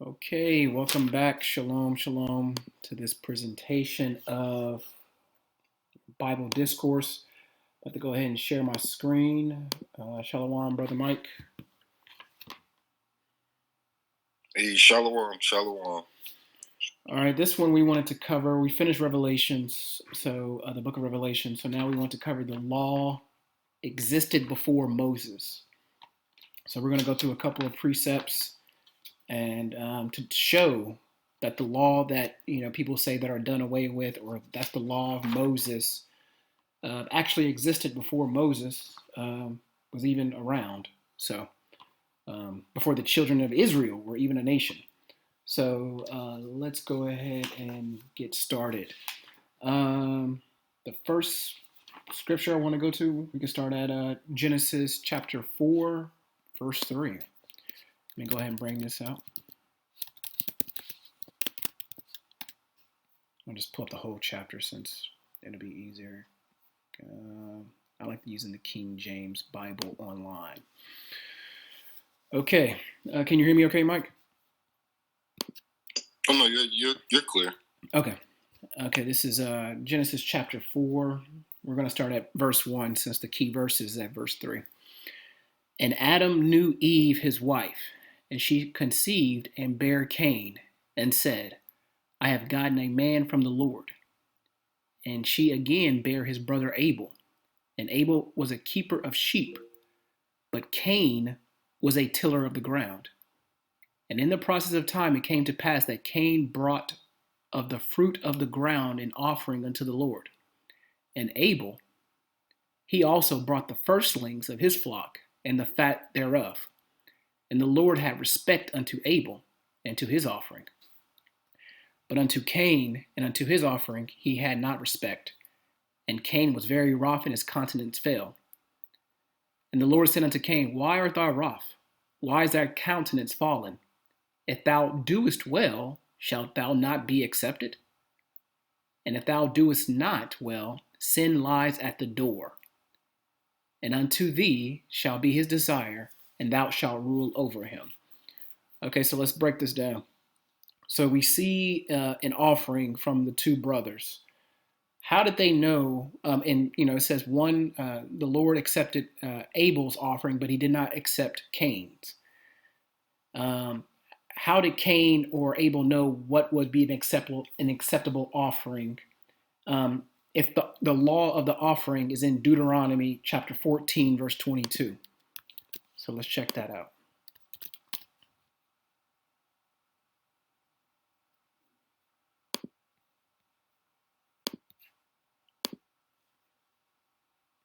Okay, welcome back. Shalom, shalom to this presentation of Bible Discourse. I'm about to go ahead and share my screen. Shalom, Brother Mike. Hey, shalom, shalom. All right, this one we wanted to cover. We finished Revelations, so the book of Revelation. So now we want to cover the law existed before Moses. So we're going to go through a couple of precepts and to show that the law that people say that are done away with, or that's the law of Moses, actually existed before Moses was even around. So before the children of Israel were even a nation. So let's go ahead and get started. The first scripture I want to go to, we can start at Genesis chapter 4, verse 3. Let me go ahead and bring this out. I'll just pull up the whole chapter since it'll be easier. I like using the King James Bible online. Okay, can you hear me okay, Mike? Oh no, you're clear. Okay, this is Genesis chapter 4. We're going to start at verse 1 since the key verse is at verse 3. And Adam knew Eve his wife, and she conceived and bare Cain, and said, I have gotten a man from the Lord. And she again bare his brother Abel, and Abel was a keeper of sheep, but Cain was a tiller of the ground. And in the process of time it came to pass that Cain brought of the fruit of the ground an offering unto the Lord. And Abel, he also brought the firstlings of his flock and the fat thereof. And the Lord had respect unto Abel and to his offering. But unto Cain and unto his offering he had not respect. And Cain was very wroth, and his countenance fell. And the Lord said unto Cain, Why art thou wroth? Why is thy countenance fallen? If thou doest well, shalt thou not be accepted? And if thou doest not well, sin lies at the door. And unto thee shall be his desire, and thou shalt rule over him. Okay, so let's break this down. So we see an offering from the two brothers. How did they know? And it says the Lord accepted Abel's offering, but he did not accept Cain's. How did Cain or Abel know what would be an acceptable offering? If the law of the offering is in Deuteronomy chapter 14, verse 22. So let's check that out.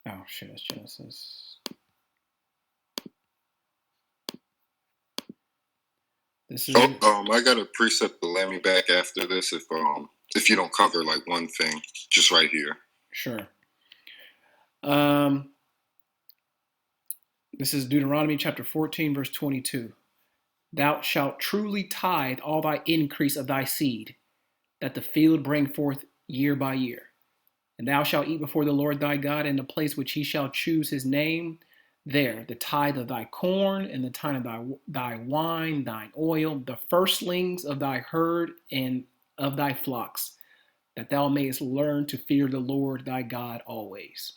Oh, shit, that's Genesis. This is. I got a precept to let me back after this if you don't cover like one thing, just right here. Sure. This is Deuteronomy chapter 14, verse 22. Thou shalt truly tithe all thy increase of thy seed, that the field bring forth year by year. And thou shalt eat before the Lord thy God in the place which he shall choose his name, there the tithe of thy corn, and the tithe of thy wine, thine oil, the firstlings of thy herd and of thy flocks, that thou mayest learn to fear the Lord thy God always.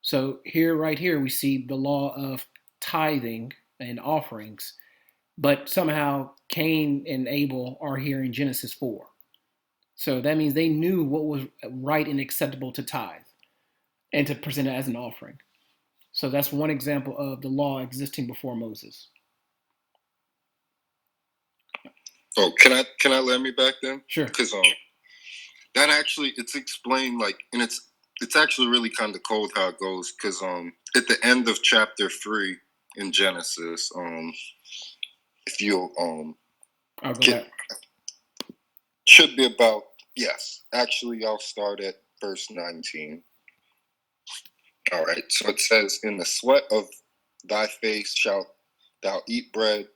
So right here, we see the law of tithing and offerings, but somehow Cain and Abel are here in Genesis 4. So that means they knew what was right and acceptable to tithe and to present it as an offering. So that's one example of the law existing before Moses. Oh, can I let me back then? Sure. Because that actually it's explained like, and it's actually really kind of cold how it goes. Because at the end of chapter 3 in Genesis, if you should be about, yes. Actually, I'll start at verse 19. All right, so it says, in the sweat of thy face shalt thou eat bread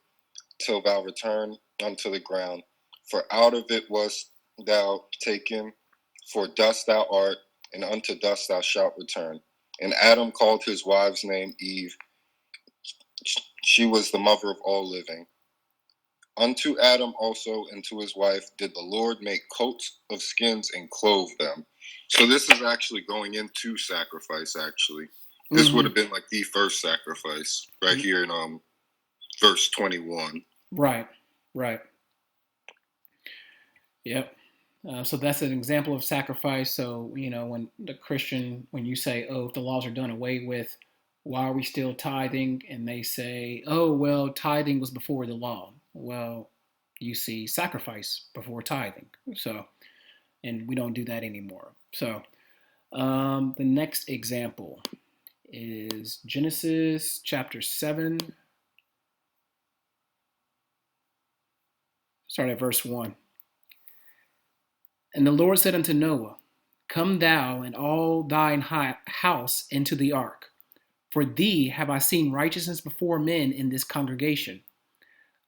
till thou return unto the ground. For out of it wast thou taken, for dust thou art, and unto dust thou shalt return. And Adam called his wife's name Eve. She was the mother of all living. Unto Adam also and to his wife did the Lord make coats of skins and clothe them. So this is actually going into sacrifice, actually. This would have been like the first sacrifice right here in verse 21. Right. Yep. So that's an example of sacrifice. So, when when you say, oh, if the laws are done away with, why are we still tithing? And they say, oh, well, tithing was before the law. Well, you see sacrifice before tithing. So, and we don't do that anymore. So, the next example is Genesis chapter 7. Start at verse 1. And the Lord said unto Noah, Come thou and all thine house into the ark. For thee have I seen righteousness before men in this congregation.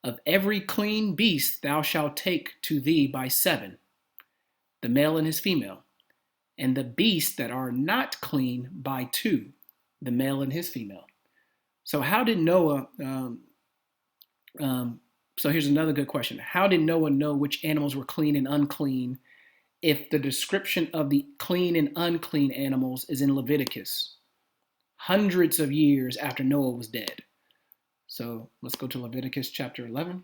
Of every clean beast thou shalt take to thee by 7, the male and his female, and the beasts that are not clean by 2, the male and his female. So how did Noah, so here's another good question. How did Noah know which animals were clean and unclean if the description of the clean and unclean animals is in Leviticus, hundreds of years after Noah was dead? So let's go to Leviticus chapter 11.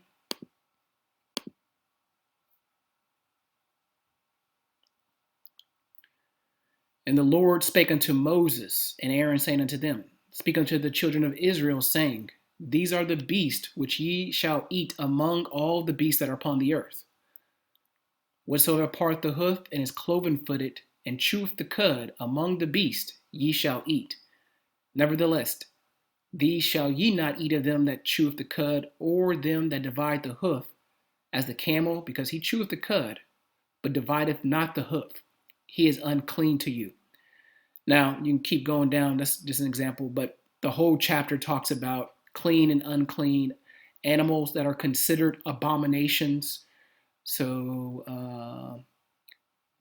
And the Lord spake unto Moses and Aaron, saying unto them, Speak unto the children of Israel, saying, These are the beasts which ye shall eat among all the beasts that are upon the earth. Whatsoever parteth the hoof and is cloven-footed, and cheweth the cud among the beasts, ye shall eat. Nevertheless, these shall ye not eat of them that cheweth the cud, or them that divide the hoof, as the camel, because he cheweth the cud, but divideth not the hoof. He is unclean to you. Now, you can keep going down. That's just an example, but the whole chapter talks about clean and unclean animals that are considered abominations. So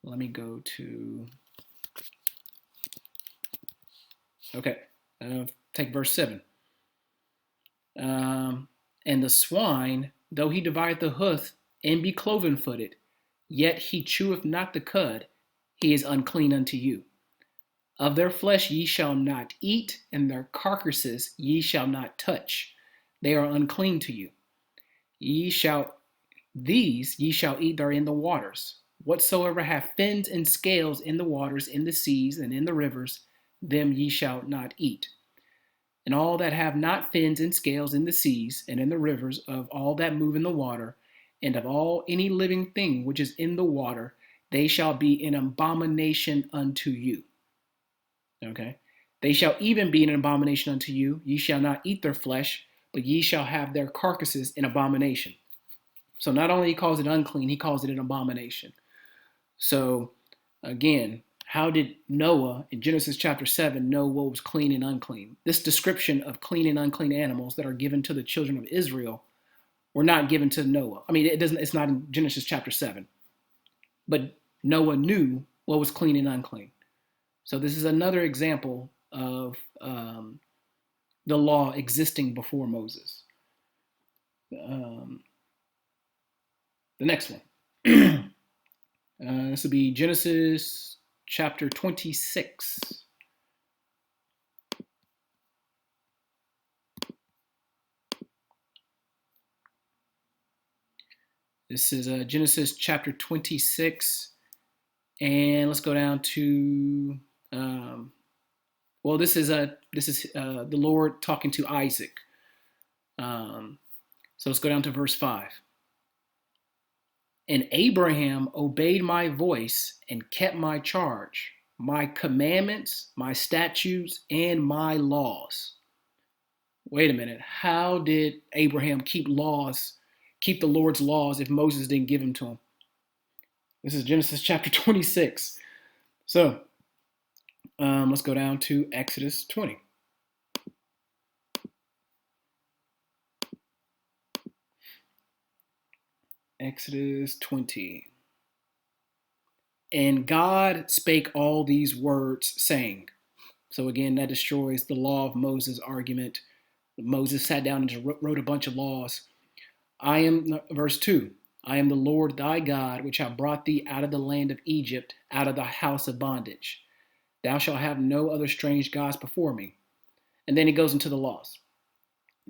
let me go to, take verse 7. And the swine, though he divide the hoof and be cloven-footed, yet he cheweth not the cud, he is unclean unto you. Of their flesh ye shall not eat, and their carcasses ye shall not touch. They are unclean to you. These ye shall eat that are in the waters. Whatsoever have fins and scales in the waters, in the seas, and in the rivers, them ye shall not eat. And all that have not fins and scales in the seas and in the rivers, of all that move in the water, and of all any living thing which is in the water, they shall be an abomination unto you. Okay. They shall even be an abomination unto you. Ye shall not eat their flesh, but ye shall have their carcasses in abomination. So not only he calls it unclean, he calls it an abomination. So again, how did Noah in Genesis chapter 7 know what was clean and unclean? This description of clean and unclean animals that are given to the children of Israel were not given to Noah. I mean, it's not in Genesis chapter 7. But Noah knew what was clean and unclean. So this is another example of the law existing before Moses. The next one. This would be Genesis chapter 26. This is Genesis chapter 26. And let's go down to this is the Lord talking to Isaac. So let's go down to verse 5. And Abraham obeyed my voice and kept my charge, my commandments, my statutes, and my laws. Wait a minute. How did Abraham keep the Lord's laws, if Moses didn't give them to him? This is Genesis chapter 26. So let's go down to Exodus 20. Exodus 20. And God spake all these words, saying. So again, that destroys the law of Moses argument. Moses sat down and wrote a bunch of laws. Verse 2, I am the Lord thy God, which have brought thee out of the land of Egypt, out of the house of bondage. Thou shalt have no other strange gods before me. And then he goes into the laws.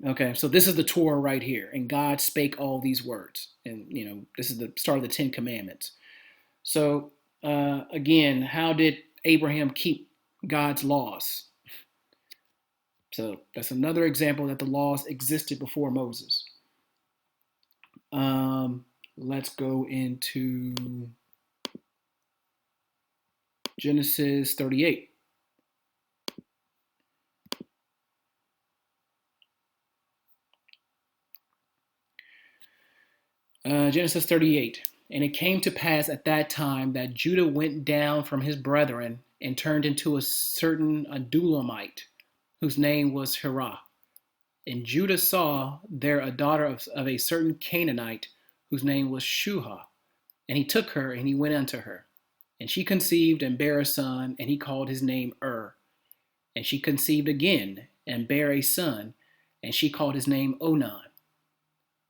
Okay, so this is the Torah right here. And God spake all these words. And, this is the start of the Ten Commandments. So, again, how did Abraham keep God's laws? So that's another example that the laws existed before Moses. Let's go into Genesis 38. Genesis 38. And it came to pass at that time that Judah went down from his brethren and turned into a certain Adulamite, whose name was Hirah. And Judah saw there a daughter of a certain Canaanite, whose name was Shuhah. And he took her, and he went unto her. And she conceived and bare a son, and he called his name And she conceived again, and bare a son, and she called his name Onan.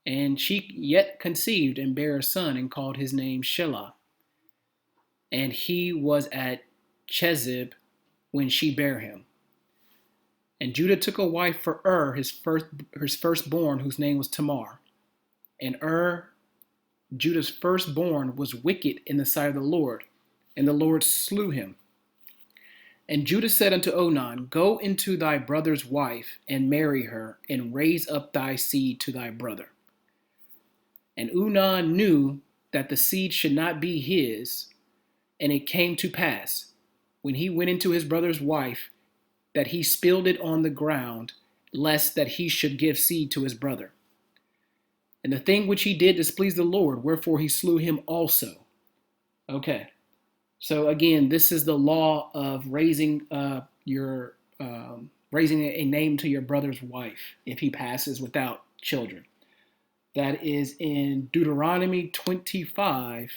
And she yet conceived and bare a son, and called his name Shelah. And he was at Chezib when she bare him. And Judah took a wife for his firstborn, whose name was Tamar. And Judah's firstborn, was wicked in the sight of the Lord, and the Lord slew him. And Judah said unto Onan, Go into thy brother's wife, and marry her, and raise up thy seed to thy brother. And Onan knew that the seed should not be his, and it came to pass, when he went into his brother's wife, that he spilled it on the ground, lest that he should give seed to his brother. And the thing which he did displeased the Lord, wherefore he slew him also. Okay, so again, this is the law of raising raising a name to your brother's wife if he passes without children. That is in Deuteronomy 25.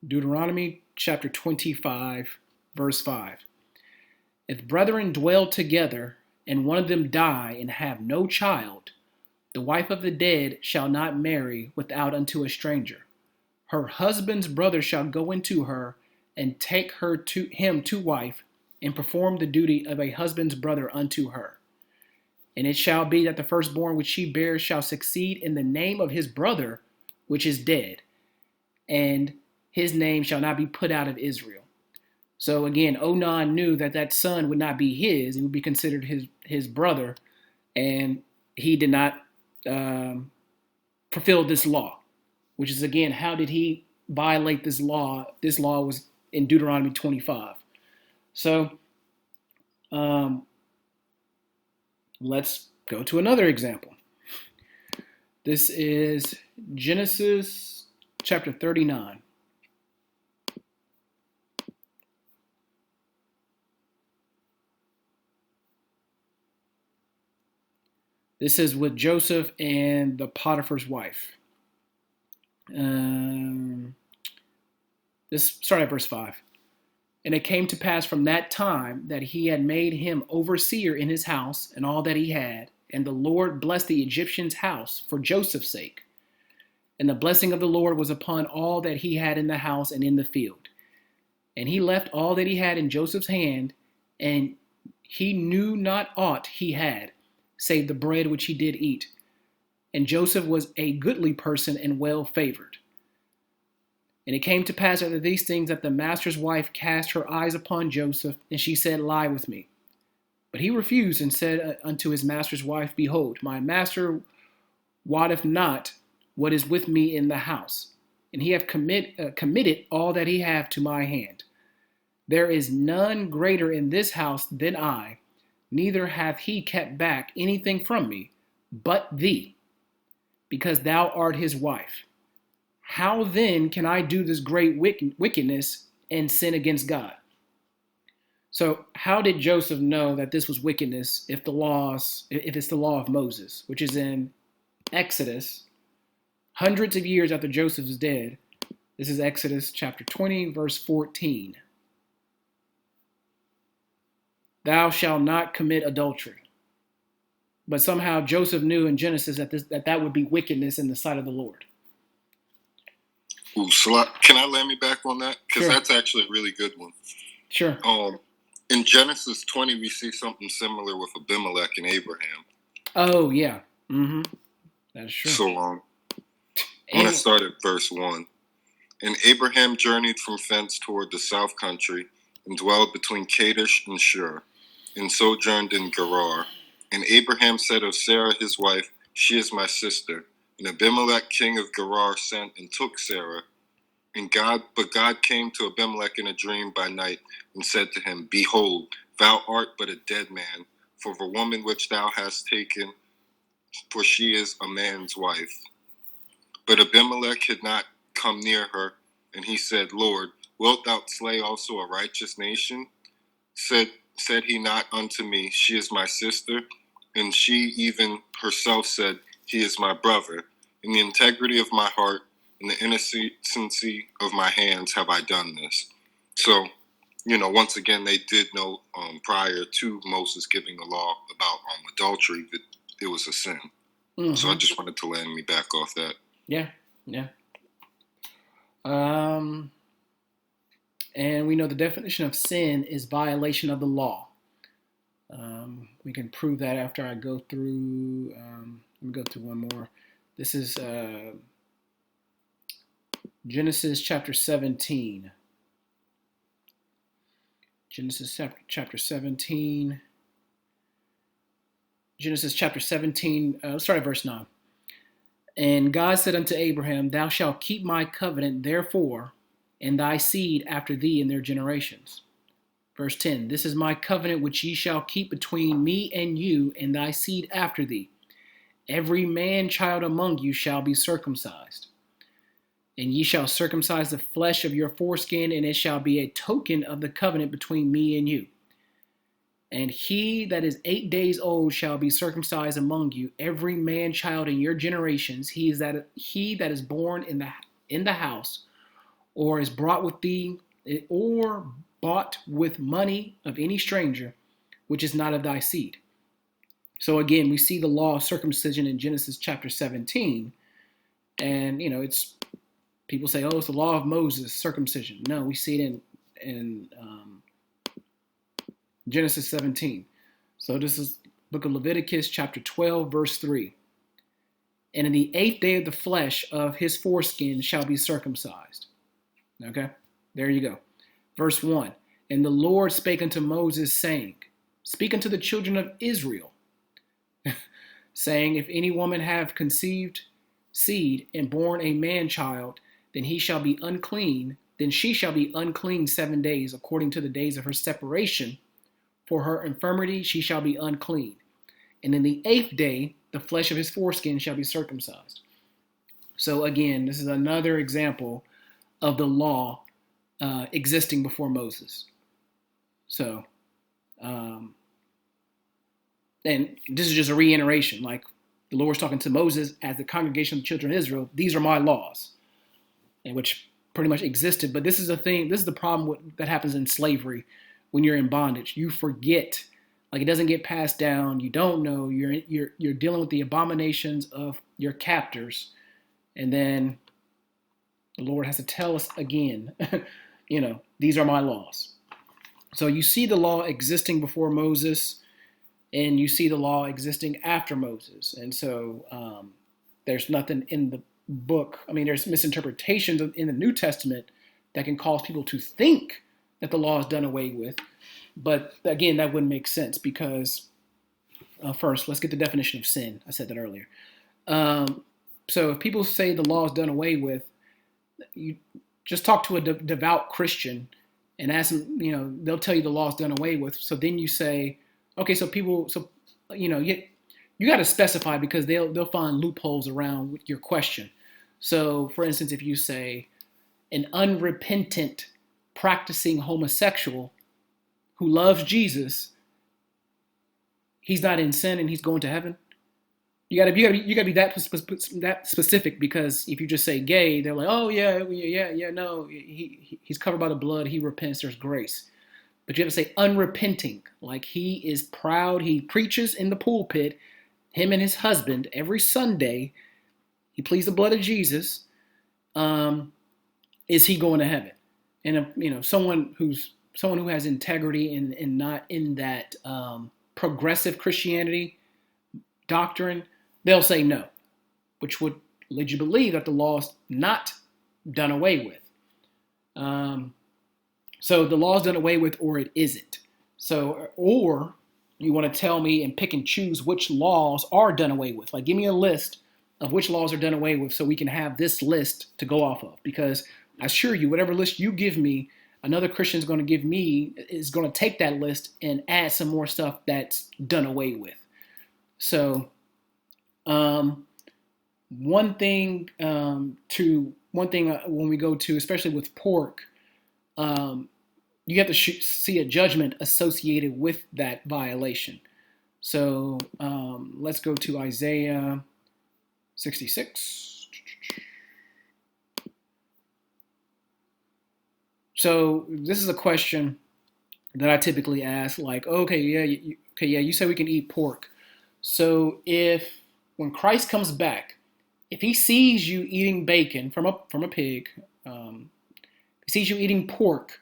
Deuteronomy chapter 25, verse 5. If brethren dwell together, and one of them die and have no child, the wife of the dead shall not marry without unto a stranger. Her husband's brother shall go into her, and take her to him to wife, and perform the duty of a husband's brother unto her. And it shall be that the firstborn which she bears shall succeed in the name of his brother which is dead, and his name shall not be put out of Israel. So again, Onan knew that that son would not be his. He would be considered his brother, and he did not fulfill this law, which is, again, how did he violate this law? This law was in Deuteronomy 25. So let's go to another example. This is Genesis chapter 39. This is with Joseph and the Potiphar's wife. Start at verse 5. And it came to pass from that time that he had made him overseer in his house and all that he had. And the Lord blessed the Egyptian's house for Joseph's sake. And the blessing of the Lord was upon all that he had in the house and in the field. And he left all that he had in Joseph's hand, and he knew not aught he had, save the bread which he did eat. And Joseph was a goodly person and well favored. And it came to pass after these things that the master's wife cast her eyes upon Joseph, and she said, Lie with me. But he refused and said unto his master's wife, Behold, my master wotteth not what is with me in the house, and he hath committed all that he hath to my hand. There is none greater in this house than I, neither hath he kept back anything from me, but thee, because thou art his wife. How then can I do this great wickedness and sin against God? So how did Joseph know that this was wickedness if it's the law of Moses, which is in Exodus, hundreds of years after Joseph is dead? This is Exodus chapter 20, verse 14. thou shalt not commit adultery. But somehow Joseph knew in Genesis that would be wickedness in the sight of the Lord. Ooh, so can I land me back on that? Because Sure. That's actually a really good one. Sure. In Genesis 20, we see something similar with Abimelech and Abraham. Oh, yeah. Mm-hmm. That's true. So I'm going to start at verse 1. And Abraham journeyed from thence toward the south country, and dwelled between Kadesh and Shur, and sojourned in Gerar. And Abraham said of Sarah his wife, She is my sister. And Abimelech king of Gerar sent and took Sarah. But God came to Abimelech in a dream by night, and said to him, Behold, thou art but a dead man, for the woman which thou hast taken, for she is a man's wife. But Abimelech had not come near her, and he said, Lord, wilt thou slay also a righteous nation? Said he not unto me, She is my sister? And she even herself said, He is my brother. In the integrity of my heart, in the innocency of my hands have I done this. So, once again, they did know prior to Moses giving the law about adultery that it was a sin. Mm-hmm. So I just wanted to land me back off that. Yeah. And we know the definition of sin is violation of the law. We can prove that after I go through. Let me go through one more. This is Genesis chapter 17. Genesis chapter 17. Genesis chapter 17. Let's start at verse 9. And God said unto Abraham, Thou shalt keep my covenant, therefore, and thy seed after thee in their generations. Verse 10, This is my covenant which ye shall keep between me and you and thy seed after thee. Every man child among you shall be circumcised. And ye shall circumcise the flesh of your foreskin, and it shall be a token of the covenant between me and you. And he that is 8 days old shall be circumcised among you, every man child in your generations, he that is born in the house, or is brought with thee, or bought with money of any stranger, which is not of thy seed. So again, we see the law of circumcision in Genesis chapter 17. And, it's people say, oh, it's the law of Moses, circumcision. No, we see it in Genesis 17. So this is book of Leviticus chapter 12, verse 3. And in the 8th day of the flesh of his foreskin shall be circumcised. Okay, there you go. Verse 1. And the Lord spake unto Moses, saying, Speak unto the children of Israel, saying, If any woman have conceived seed and born a man child, then he shall be unclean. Then she shall be unclean 7 days, according to the days of her separation. For her infirmity she shall be unclean. And in the 8th day, the flesh of his foreskin shall be circumcised. So again, this is another example of the law existing before Moses. So, and this is just a reiteration, like the Lord's talking to Moses as the congregation of the children of Israel. These are my laws, and which pretty much existed. But this is the problem that happens in slavery. When you're in bondage, you forget, like it doesn't get passed down. You don't know. You're dealing with the abominations of your captors, and then the Lord has to tell us again, these are my laws. So you see the law existing before Moses, and you see the law existing after Moses. And so there's nothing in the book. I mean, there's misinterpretations in the New Testament that can cause people to think that the law is done away with. But again, that wouldn't make sense because first, let's get the definition of sin. I said that earlier. So if people say the law is done away with, you just talk to a devout Christian and ask them, they'll tell you the law is done away with. So then you say, okay, you got to specify because they'll find loopholes around your question. So for instance, if you say an unrepentant practicing homosexual who loves Jesus, he's not in sin and he's going to heaven. You gotta be that specific, because if you just say gay, they're like, oh yeah, no, he's covered by the blood, he repents, there's grace. but you have to say unrepenting. Like he is proud. He preaches in the pulpit, him and his husband, every Sunday. He pleads the blood of Jesus. Is he going to heaven? And someone who has integrity and not in that progressive Christianity doctrine, they'll say no, which would lead you to believe that the law is not done away with. So the law is done away with, or it isn't. So, or you want to tell me and pick and choose which laws are done away with. Like, give me a list of which laws are done away with so we can have this list to go off of. Because I assure you, whatever list you give me, another Christian is going to give me, is going to take that list and add some more stuff that's done away with. So, one thing when we go to, especially with pork, you have to see a judgment associated with that violation. So let's go to Isaiah 66. So this is a question that I typically ask, like, okay, you say we can eat pork. So when Christ comes back, if he sees you eating bacon from a pig, he sees you eating pork,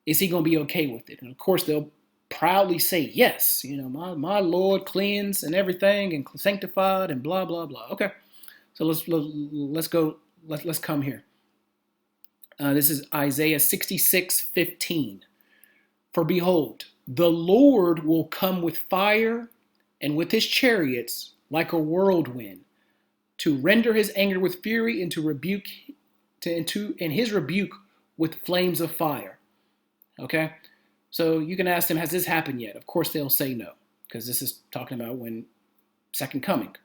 is he going to be okay with it? And of course, they'll proudly say, yes, my Lord cleansed and everything and sanctified and blah, blah, blah. Okay, so let's go. Let's come here. This is Isaiah 66:15. For behold, the Lord will come with fire and with his chariots like a whirlwind, to render his anger with fury and to rebuke, and his rebuke with flames of fire. Okay, so you can ask them, has this happened yet? Of course they'll say no, because this is talking about when second coming.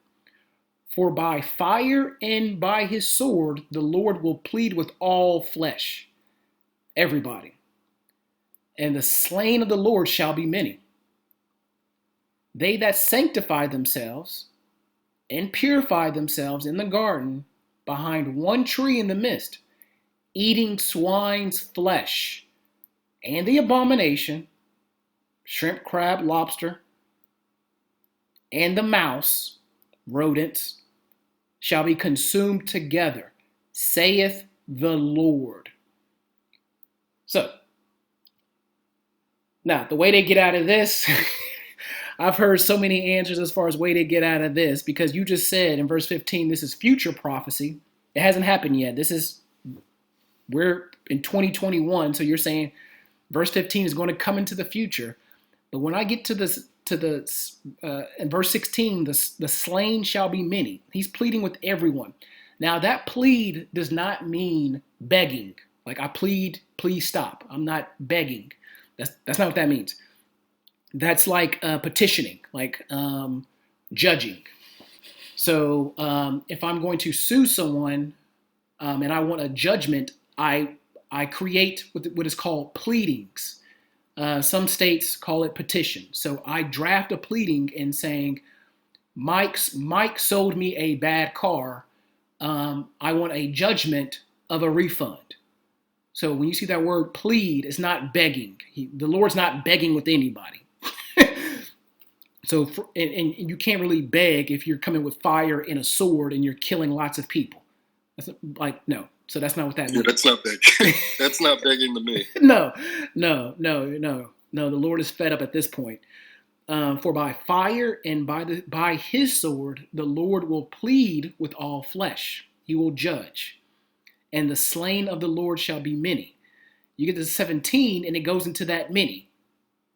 For by fire and by his sword the Lord will plead with all flesh, everybody. And the slain of the Lord shall be many. They that sanctify themselves and purify themselves in the garden behind one tree in the midst, eating swine's flesh, and the abomination, shrimp, crab, lobster, and the mouse, rodents, shall be consumed together, saith the Lord. So, now, the way they get out of this, I've heard so many answers as far as way they get out of this, because you just said in verse 15, this is future prophecy. It hasn't happened yet. We're in 2021, so you're saying verse 15 is going to come into the future. But when I get to in verse 16, the slain shall be many. He's pleading with everyone. Now that plead does not mean begging. Like, I plead, please stop. I'm not begging. That's not what that means. That's like petitioning, like judging. So if I'm going to sue someone and I want a judgment, I create what is called pleadings. Some states call it petition. So I draft a pleading and saying, Mike sold me a bad car. I want a judgment of a refund. So when you see that word plead, it's not begging. The Lord's not begging with anybody. So and you can't really beg if you're coming with fire and a sword and you're killing lots of people. That's no. So that's not what that means. Yeah, that's not begging. That's not begging to me. No. The Lord is fed up at this point. For by fire and by his sword, the Lord will plead with all flesh. He will judge. And the slain of the Lord shall be many. You get to 17 and it goes into that many.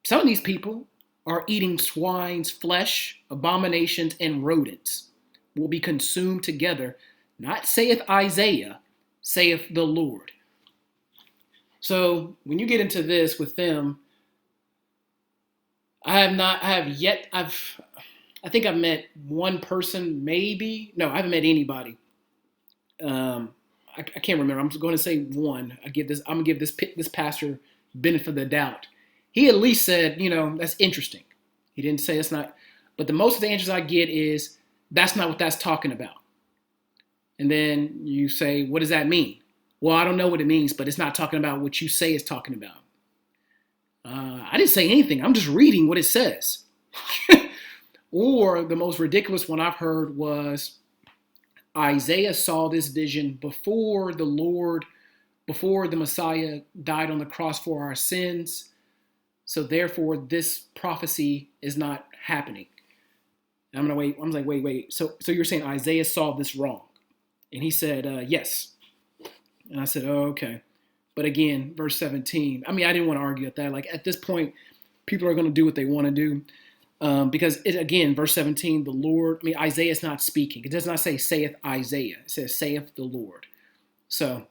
Some of these people are eating swine's flesh, abominations, and rodents will be consumed together. Not saith Isaiah, saith the Lord. So when you get into this with them, I think I've met one person, maybe. No, I haven't met anybody. I can't remember. I'm just going to say one. I'm going to give this pastor benefit of the doubt. He at least said, that's interesting. He didn't say it's not. But the most of the answers I get is, that's not what that's talking about. And then you say, what does that mean? Well, I don't know what it means, but it's not talking about what you say it's talking about. I didn't say anything. I'm just reading what it says. Or the most ridiculous one I've heard was Isaiah saw this vision before the Messiah died on the cross for our sins. So therefore, this prophecy is not happening. And I'm gonna wait. I was like, wait. So you're saying Isaiah saw this wrong? And he said, yes. And I said, oh, okay. But again, verse 17. I mean, I didn't want to argue at that. Like at this point, people are going to do what they want to do. Because again, verse 17, the Lord, I mean, Isaiah is not speaking. It does not say saith Isaiah. It says saith the Lord. So,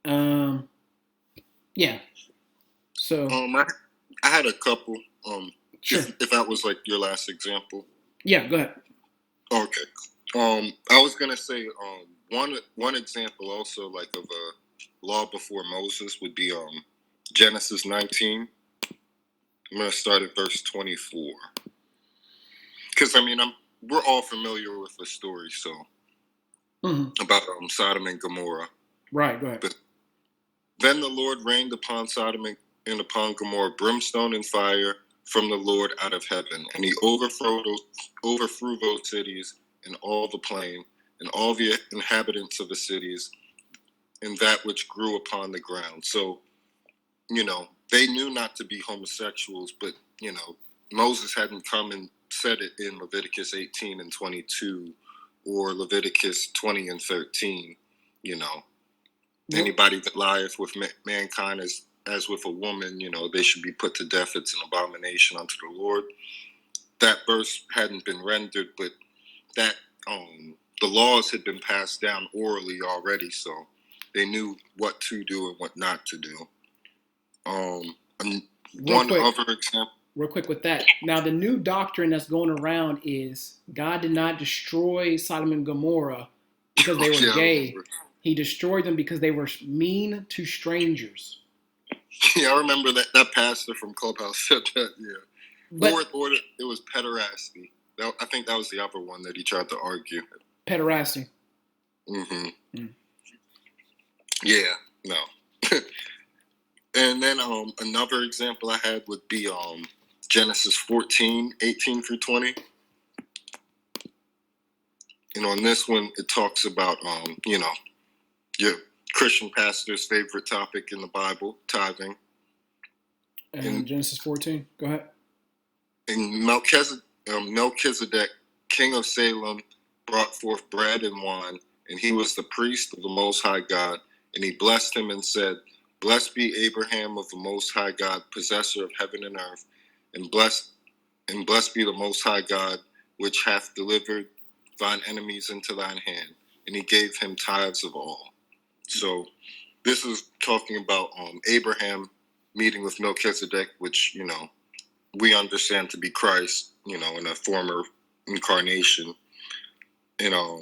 yeah. So, I had a couple. Sure. If that was like your last example. Yeah, go ahead. Okay. I was gonna say one example also like of a law before Moses would be Genesis 19. I'm gonna start at verse 24 because I mean we're all familiar with the story, so about Sodom and Gomorrah. Right. Go ahead. But then the Lord rained upon Sodom and upon Gomorrah brimstone and fire from the Lord out of heaven, and he overthrew those cities and all the plain and all the inhabitants of the cities and that which grew upon the ground. So, they knew not to be homosexuals, but, Moses hadn't come and said it in Leviticus 18 and 22 or Leviticus 20 and 13, Anybody that lieth with mankind as with a woman, they should be put to death. It's an abomination unto the Lord. That verse hadn't been rendered, but that the laws had been passed down orally already, so they knew what to do and what not to do. Other example. Real quick with that. Now, the new doctrine that's going around is God did not destroy Sodom and Gomorrah because they were gay. He destroyed them because they were mean to strangers. Yeah, I remember that pastor from Clubhouse said that, yeah. But, or it was pederasty. I think that was the other one that he tried to argue. Pederasty. Yeah, no. And then another example I had would be Genesis 14, 18 through 20. And on this one, it talks about, your Christian pastor's favorite topic in the Bible, tithing. And Genesis 14, go ahead. And Melchizedek, king of Salem, brought forth bread and wine, and he was the priest of the Most High God. And he blessed him and said, Blessed be Abraham of the Most High God, possessor of heaven and earth, and blessed be the Most High God, which hath delivered thine enemies into thine hand. And he gave him tithes of all. So this is talking about Abraham meeting with Melchizedek, which, we understand to be Christ, in a former incarnation. And a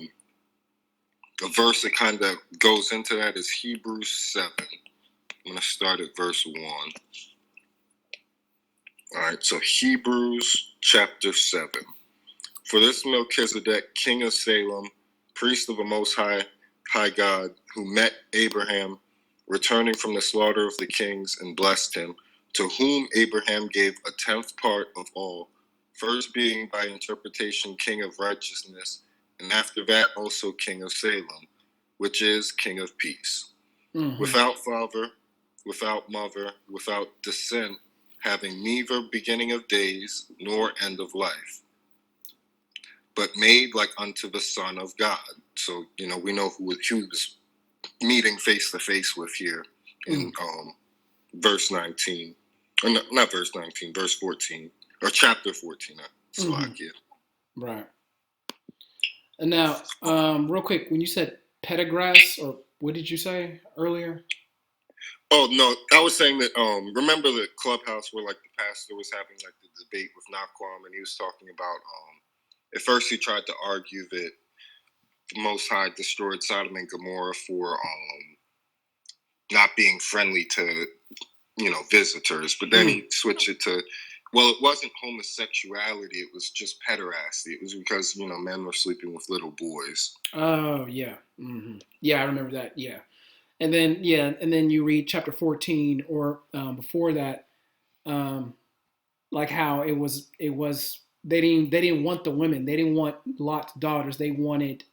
verse that kind of goes into that is Hebrews 7. I'm going to start at verse 1. All right, so Hebrews chapter 7. For this Melchizedek, king of Salem, priest of the Most High God, who met Abraham, returning from the slaughter of the kings, and blessed him, to whom Abraham gave a tenth part of all, first being by interpretation king of righteousness, and after that also king of Salem, which is king of peace. Without father, without mother, without descent, having neither beginning of days nor end of life, but made like unto the Son of God. So, we know who he was meeting face to face with here in verse 19. Or no, not verse 19, verse 14. Or chapter 14, Slovakia. Right. And now, real quick, when you said pederast, or what did you say earlier? Oh, no, I was saying that, remember the Clubhouse where, like, the pastor was having, like, the debate with Naquam, and he was talking about, at first he tried to argue that the Most High destroyed Sodom and Gomorrah for not being friendly to, visitors, but then he switched it to, well, it wasn't homosexuality, it was just pederasty. It was because, men were sleeping with little boys. Oh, yeah. Yeah, I remember that, yeah. And then and then you read chapter 14 or before that, um, like how it was they didn't want the women, they didn't want Lot's daughters, they wanted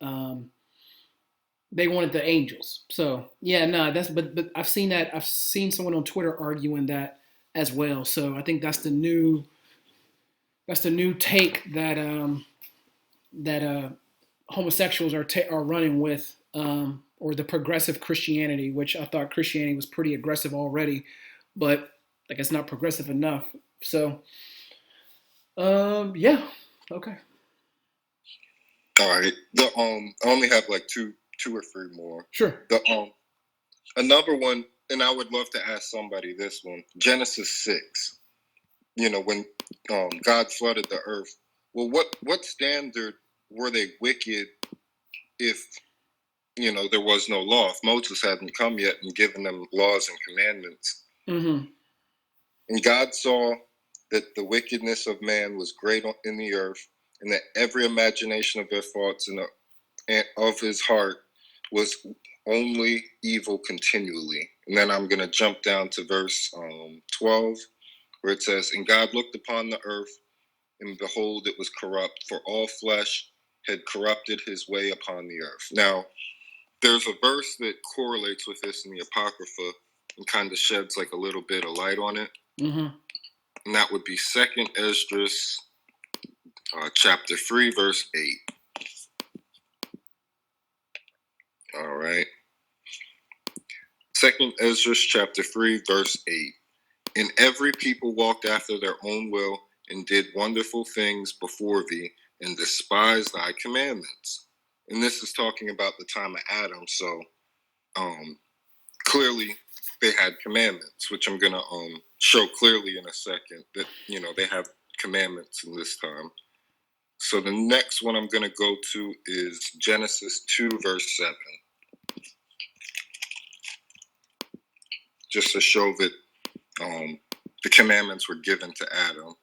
the angels. So yeah, no, that's but I've seen someone on Twitter arguing that as well. So I think that's the new take that homosexuals are running with, or the progressive Christianity, which I thought Christianity was pretty aggressive already, but like it's not progressive enough. So yeah, okay, All right. I only have like two or three more. sure. The another one, and I would love to ask somebody this one. Genesis 6. When God flooded the earth. Well, what standard were they wicked if there was no law? If Moses hadn't come yet and given them laws and commandments, Mm-hmm. and God saw that the wickedness of man was great in the earth, and that every imagination of their thoughts and of his heart was only evil continually. And then I'm going to jump down to verse 12, where it says, "And God looked upon the earth, and behold, it was corrupt, for all flesh had corrupted his way upon the earth." Now, there's a verse that correlates with this in the Apocrypha and kind of sheds like a little bit of light on it. Mm-hmm. And that would be 2nd Esdras chapter 3, verse 8. All right. 2nd Esdras chapter 3, verse 8. "And every people walked after their own will, and did wonderful things before thee, and despised thy commandments." And this is talking about the time of Adam. So clearly they had commandments, which I'm going to show clearly in a second that, they have commandments in this time. So the next one I'm going to go to is Genesis 2, verse 7. Just to show that the commandments were given to Adam.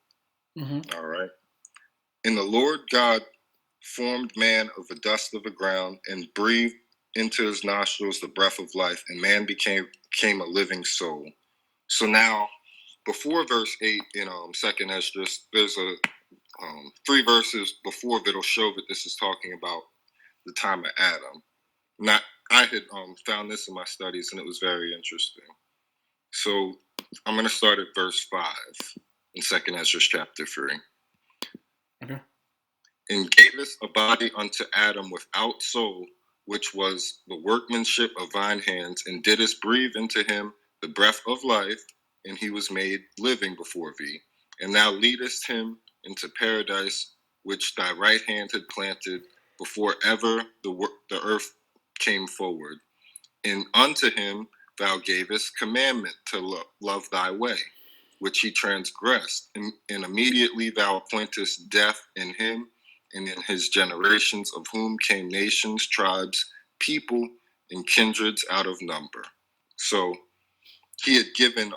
Mm-hmm. All right. "And the Lord God formed man of the dust of the ground, and breathed into his nostrils the breath of life, and man became a living soul." So now, before verse 8 in 2nd Esdras, there's a 3 verses before that'll show that this is talking about the time of Adam. Not, I had found this in my studies, and it was very interesting. So I'm going to start at verse 5 in 2nd Esdras chapter 3. Okay. "And gavest a body unto Adam without soul, which was the workmanship of thine hands, and didst breathe into him the breath of life, and he was made living before thee. And thou leadest him into paradise, which thy right hand had planted before ever the earth came forward. And unto him thou gavest commandment to love thy way, which he transgressed. And immediately thou appointest death in him and in his generations, of whom came nations, tribes, people, and kindreds out of number." So he had given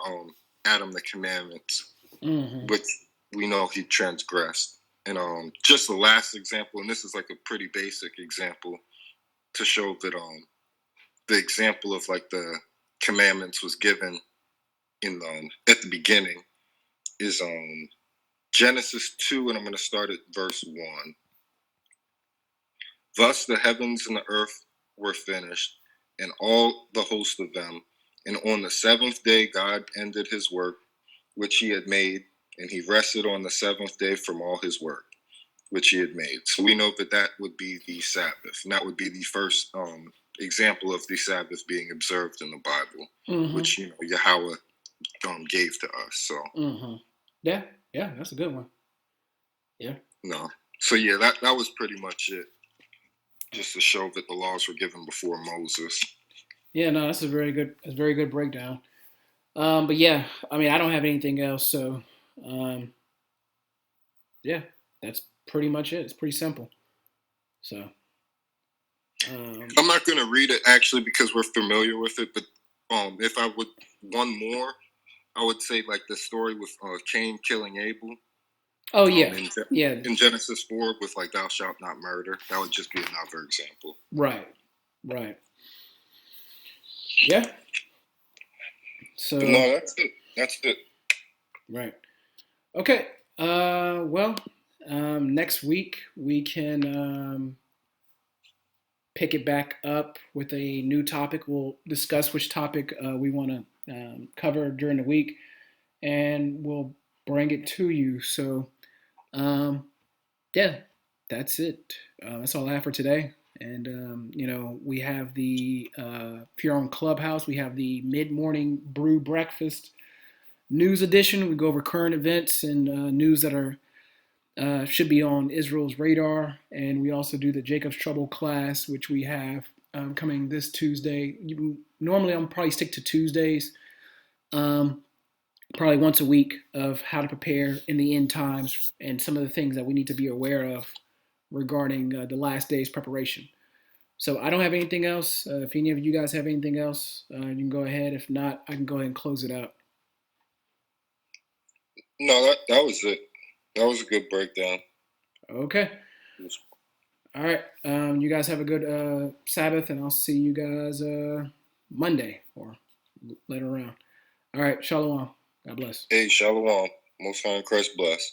Adam the commandments, Mm-hmm. which we know he transgressed. And just the last example, and this is like a pretty basic example to show that the example of like the commandments was given in at the beginning, is Genesis 2, and I'm going to start at verse 1. "Thus the heavens and the earth were finished, and all the host of them. And on the seventh day God ended his work which he had made, and he rested on the seventh day from all his work which he had made." So we know that would be the Sabbath, and that would be the first example of the Sabbath being observed in the Bible, Mm-hmm. which Yahweh gave to us. So Mm-hmm. Yeah, that's a good one. Yeah. no, so yeah, that was pretty much it, just to show that the laws were given before Moses. Yeah, no, that's a very good breakdown. But yeah, I mean, I don't have anything else, so um, yeah, that's pretty much it. It's pretty simple. So I'm not going to read it actually because we're familiar with it, but if I would one more, I would say like the story with Cain killing Abel. oh yeah, In Genesis 4 with like "thou shalt not murder." That would just be another example. right. Yeah. So But no, that's it. That's it. right. Okay. Well, next week we can pick it back up with a new topic. We'll discuss which topic we want to cover during the week, and we'll bring it to you. So, um, yeah, that's it. That's all I have for today. And we have the if you're on Clubhouse, we have the mid morning brew breakfast news edition. We go over current events and news that are should be on Israel's radar. And we also do the Jacob's Trouble class, which we have coming this Tuesday. Normally, I'm probably stick to Tuesdays, um, probably once a week, of how to prepare in the end times and some of the things that we need to be aware of regarding the last day's preparation. So I don't have anything else. If any of you guys have anything else, you can go ahead. If not, I can go ahead and close it out. No, that was it. That was a good breakdown. Okay. All right. You guys have a good Sabbath, and I'll see you guys Monday or later around. All right. Shalom. God bless. Hey, Shalom. Most High in Christ bless.